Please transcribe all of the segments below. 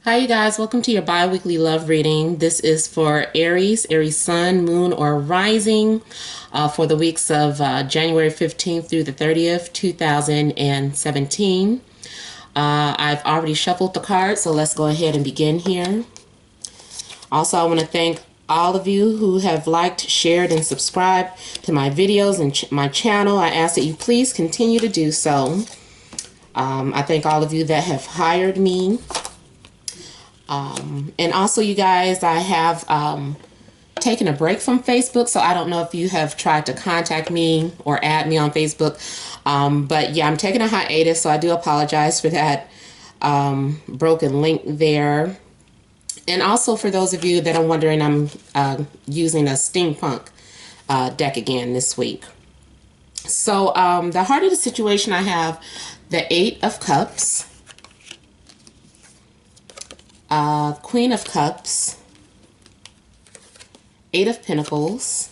Hi, you guys. Welcome to your bi-weekly love reading. This is for Aries, Aries Sun, Moon, or Rising for the weeks of January 15th through the 30th, 2017. I've already shuffled the cards, so let's go ahead and begin here. Also, I want to thank all of you who have liked, shared, and subscribed to my videos and my channel. I ask that you please continue to do so. I thank all of you that have hired me. And also, you guys, I have taken a break from Facebook, so I don't know if you have tried to contact me or add me on Facebook. But yeah, I'm taking a hiatus, so I do apologize for that broken link there. And also, for those of you that are wondering, I'm using a steampunk deck again this week. So the heart of the situation, I have the Eight of Cups, Queen of Cups, Eight of Pentacles,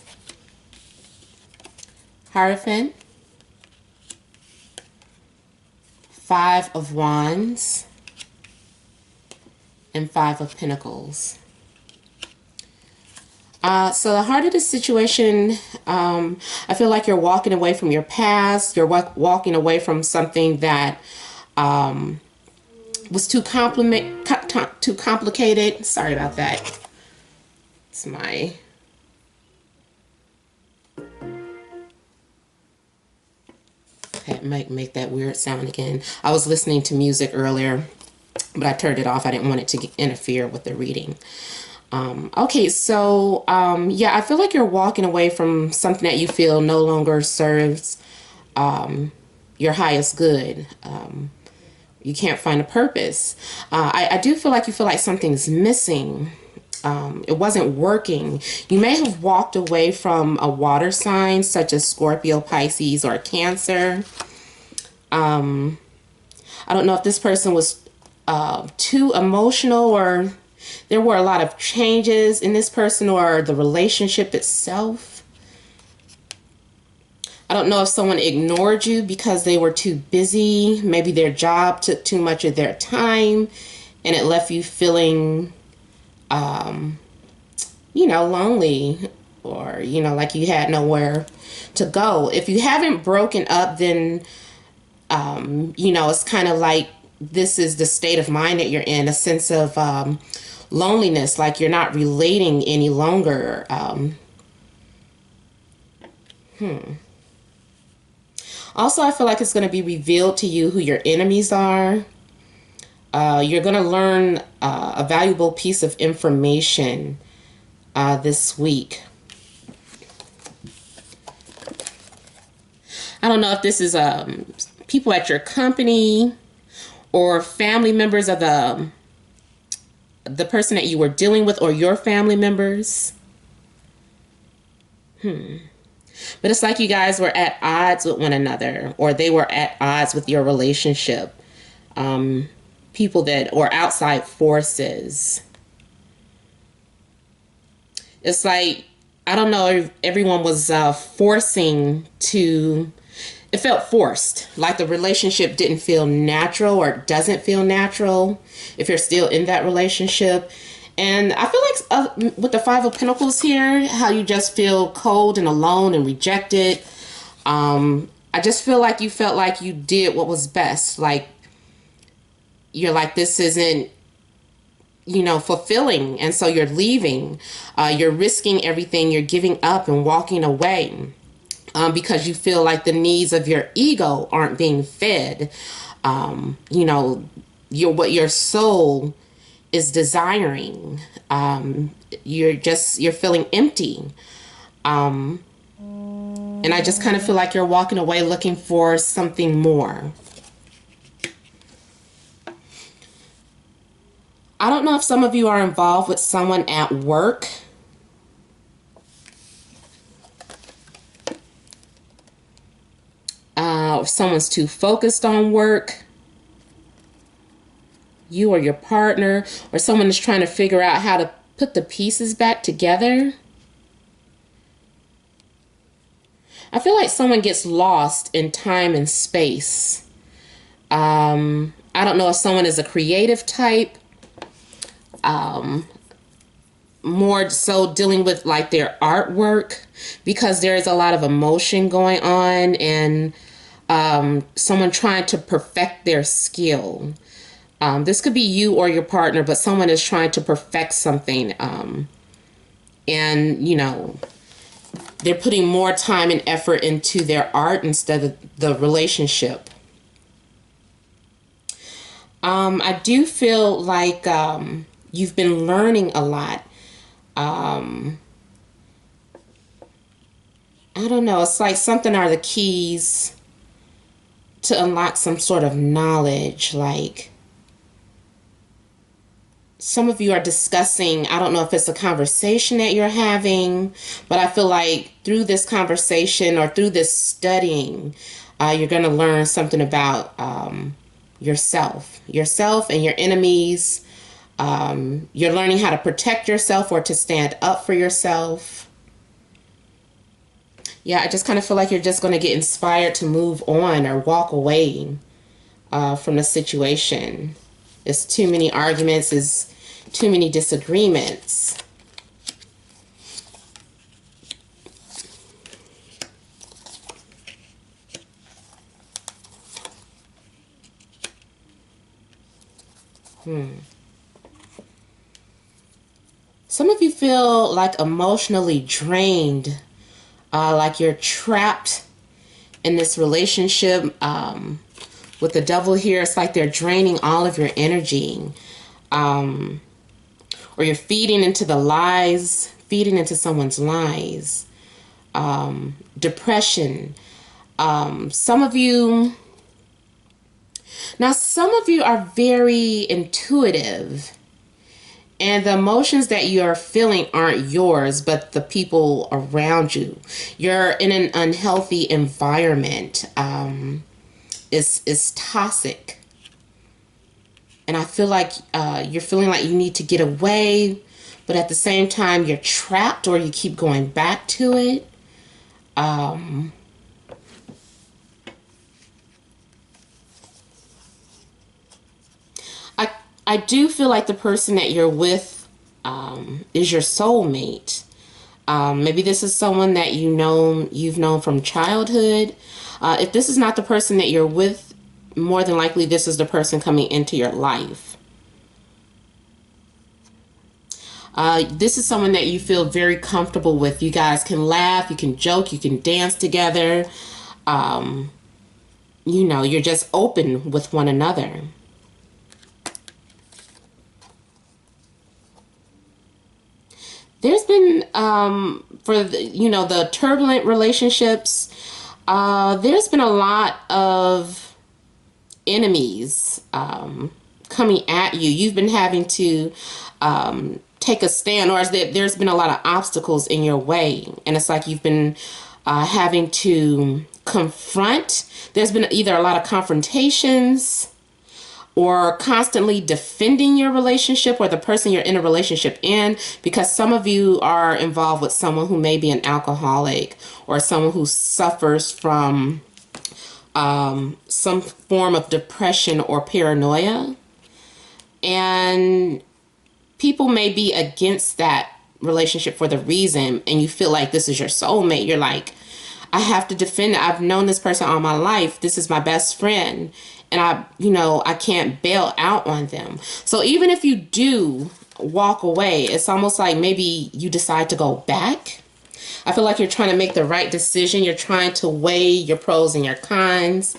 Hierophant, Five of Wands, and Five of Pentacles. So the heart of the situation, I feel like you're walking away from your past. You're walking away from something that was too complicated. Sorry about that. It's my... Okay, make that weird sound again. I was listening to music earlier, but I turned it off. I didn't want it to interfere with the reading. Okay, so yeah, I feel like you're walking away from something that you feel no longer serves your highest good. You can't find a purpose. I do feel like you feel like something's missing. It wasn't working. You may have walked away from a water sign such as Scorpio, Pisces, or Cancer. I don't know if this person was too emotional, or there were a lot of changes in this person or the relationship itself. I don't know if someone ignored you because they were too busy. Maybe their job took too much of their time and it left you feeling, you know, lonely, or, you know, like you had nowhere to go. If you haven't broken up, then, you know, it's kind of like this is the state of mind that you're in, a sense of loneliness, like you're not relating any longer. Also, I feel like it's going to be revealed to you who your enemies are. You're going to learn a valuable piece of information this week. I don't know if this is people at your company or family members of the person that you were dealing with, or your family members. But it's like you guys were at odds with one another, or they were at odds with your relationship. People that, or outside forces. It's like, I don't know if everyone was forcing to, it felt forced. Like the relationship didn't feel natural, or doesn't feel natural if you're still in that relationship. And I feel like with the Five of Pentacles here, how you just feel cold and alone and rejected. I just feel like you felt like you did what was best. Like, you're like, this isn't, you know, fulfilling. And so you're leaving. You're risking everything. You're giving up and walking away because you feel like the needs of your ego aren't being fed. You know, what your soul is desiring. You're feeling empty. And I just kind of feel like you're walking away looking for something more. I don't know if some of you are involved with someone at work. If someone's too focused on work. You or your partner, or someone is trying to figure out how to put the pieces back together. I feel like someone gets lost in time and space. I don't know if someone is a creative type, more so dealing with like their artwork, because there is a lot of emotion going on, and someone trying to perfect their skill. This could be you or your partner, but someone is trying to perfect something. And, you know, they're putting more time and effort into their art instead of the relationship. I do feel like you've been learning a lot. I don't know. It's like something are the keys to unlock some sort of knowledge. Like some of you are discussing, I don't know if it's a conversation that you're having, but I feel like through this conversation or through this studying, you're going to learn something about yourself and your enemies. You're learning how to protect yourself or to stand up for yourself. Yeah, I just kind of feel like you're just going to get inspired to move on or walk away from the situation. It's too many arguments, it's too many disagreements. Some of you feel like emotionally drained, like you're trapped in this relationship. With the devil here, it's like they're draining all of your energy. Or you're feeding into the lies, feeding into someone's lies. Depression. Some of you are very intuitive, and the emotions that you are feeling aren't yours, but the people around you. You're in an unhealthy environment. It's toxic. And I feel like you're feeling like you need to get away, but at the same time you're trapped, or you keep going back to it. I do feel like the person that you're with is your soulmate. Maybe this is someone that you've known from childhood. If this is not the person that you're with, more than likely this is the person coming into your life. This is someone that you feel very comfortable with. You guys can laugh, you can joke, you can dance together. You know, you're just open with one another. There's been, for the turbulent relationships, there's been a lot of enemies coming at you. You've been having to take a stand, or there's been a lot of obstacles in your way. And it's like you've been having to confront. There's been either a lot of confrontations, or constantly defending your relationship or the person you're in a relationship in, because some of you are involved with someone who may be an alcoholic, or someone who suffers from some form of depression or paranoia. And people may be against that relationship for the reason, and you feel like this is your soulmate. You're like, I have to defend it. I've known this person all my life. This is my best friend. And I can't bail out on them. So even if you do walk away, it's almost like maybe you decide to go back. I feel like you're trying to make the right decision. You're trying to weigh your pros and your cons.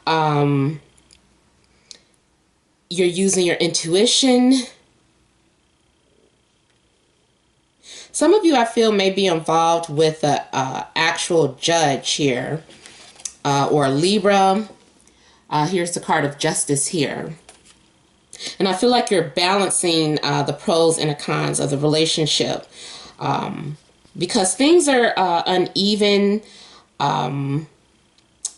You're using your intuition. Some of you, I feel, may be involved with a actual judge here, or a Libra. Here's the card of justice here. And I feel like you're balancing the pros and the cons of the relationship, because things are uneven.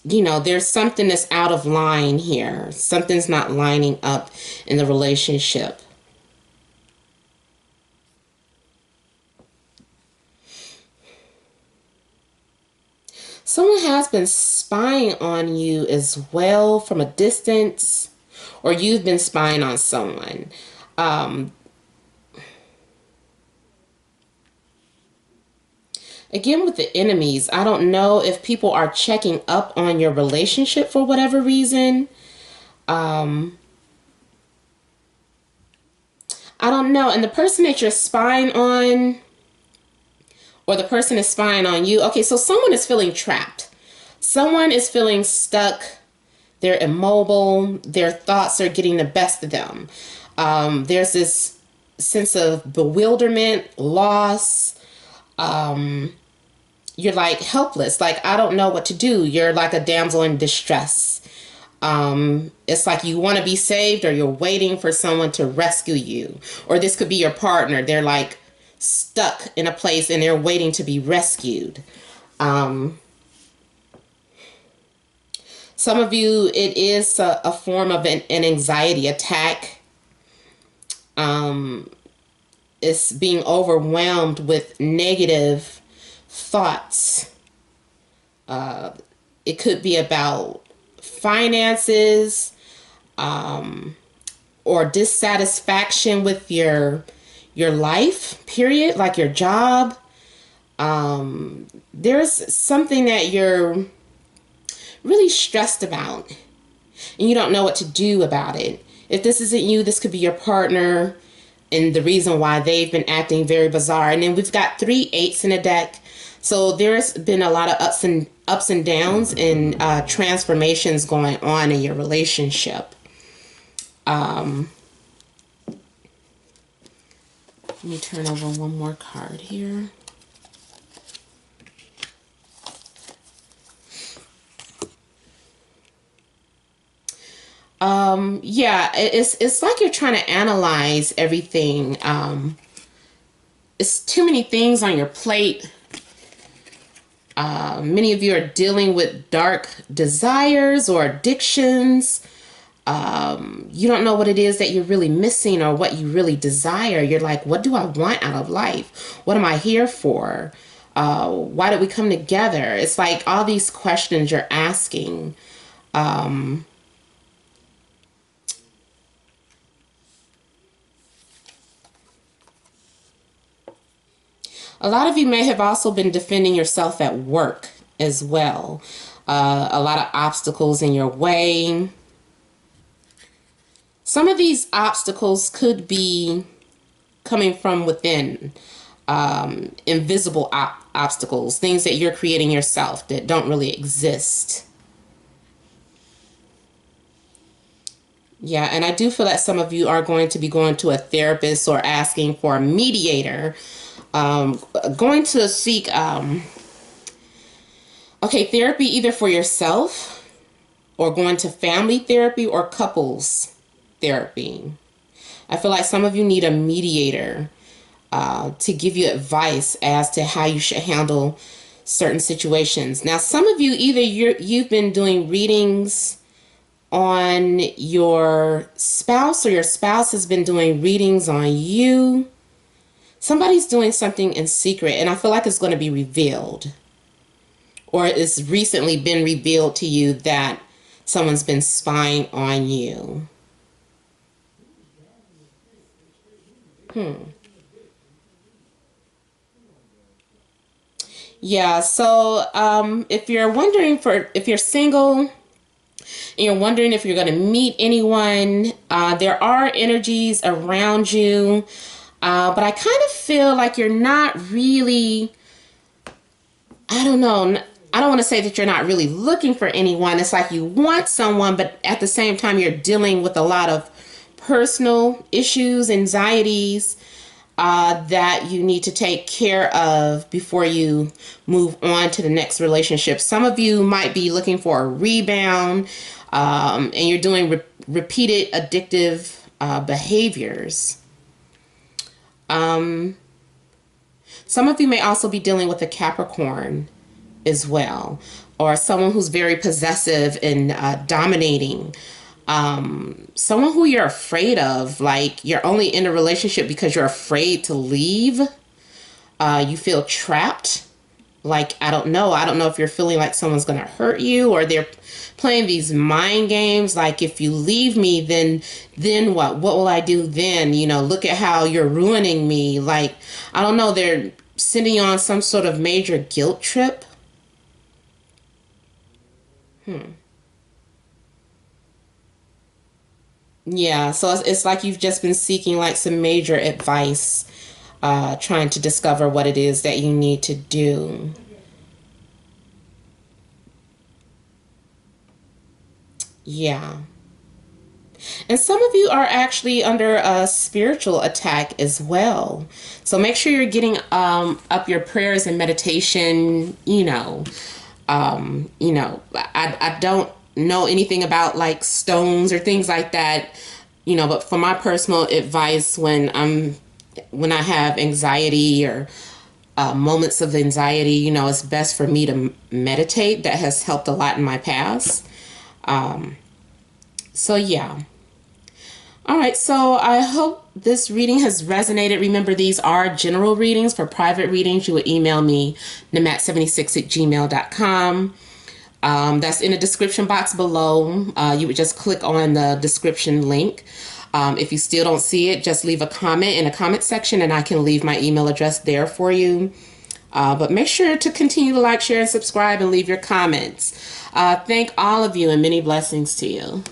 There's something that's out of line here. Something's not lining up in the relationship. Someone has been spying on you as well from a distance, or you've been spying on someone. Again, with the enemies, I don't know if people are checking up on your relationship for whatever reason. Um, I don't know. And the person that you're spying on, or the person is spying on you. Okay, so someone is feeling trapped. Someone is feeling stuck. They're immobile. Their thoughts are getting the best of them. There's this sense of bewilderment, loss. You're like helpless. Like, I don't know what to do. You're like a damsel in distress. It's like you want to be saved, or you're waiting for someone to rescue you. Or this could be your partner. They're like stuck in a place and they're waiting to be rescued. Some of you, it is a form of an anxiety attack. It's being overwhelmed with negative thoughts. It could be about finances, or dissatisfaction with your life, period, like your job. There's something that you're really stressed about and you don't know what to do about it. If this isn't you, this could be your partner and the reason why they've been acting very bizarre. And then we've got 3 8s in the deck. So there's been a lot of ups and downs and transformations going on in your relationship. Let me turn over one more card here. Yeah, it's like you're trying to analyze everything. It's too many things on your plate. Many of you are dealing with dark desires or addictions. You don't know what it is that you're really missing or what you really desire. You're like, what do I want out of life? What am I here for? Why did we come together? It's like all these questions you're asking. A lot of you may have also been defending yourself at work as well. A lot of obstacles in your way. Some of these obstacles could be coming from within. Invisible obstacles, things that you're creating yourself that don't really exist. Yeah, and I do feel that some of you are going to be going to a therapist or asking for a mediator. Going to seek, therapy either for yourself or going to family therapy or couples therapy. I feel like some of you need a mediator to give you advice as to how you should handle certain situations. Now, some of you, either you've been doing readings on your spouse or your spouse has been doing readings on you. Somebody's doing something in secret, and I feel like it's going to be revealed. Or it's recently been revealed to you that someone's been spying on you. Yeah, so if you're wondering if you're single and you're wondering if you're going to meet anyone, there are energies around you. But I kind of feel like you're not really, I don't know. I don't want to say that you're not really looking for anyone. It's like you want someone, but at the same time, you're dealing with a lot of personal issues, anxieties that you need to take care of before you move on to the next relationship. Some of you might be looking for a rebound, and you're doing repeated addictive behaviors. Some of you may also be dealing with a Capricorn as well, or someone who's very possessive and dominating. Someone who you're afraid of, like you're only in a relationship because you're afraid to leave. You feel trapped. Like, I don't know if you're feeling like someone's going to hurt you, or they're playing these mind games. Like, if you leave me, then what will I do then? You know, look at how you're ruining me. Like, I don't know. sending you on some sort of major guilt trip. Yeah, so it's like you've just been seeking like some major advice, trying to discover what it is that you need to do. Yeah. And some of you are actually under a spiritual attack as well. So make sure you're getting up your prayers and meditation. I don't know anything about like stones or things like that, but for my personal advice, when I have anxiety or moments of anxiety, it's best for me to meditate. That has helped a lot in my past. So yeah. All right, so I hope this reading has resonated. Remember, these are general readings. For private readings, you would email me, namat76@gmail.com. That's in the description box below. You would just click on the description link. If you still don't see it, just leave a comment in the comment section and I can leave my email address there for you. But make sure to continue to like, share, and subscribe and leave your comments. Thank all of you and many blessings to you.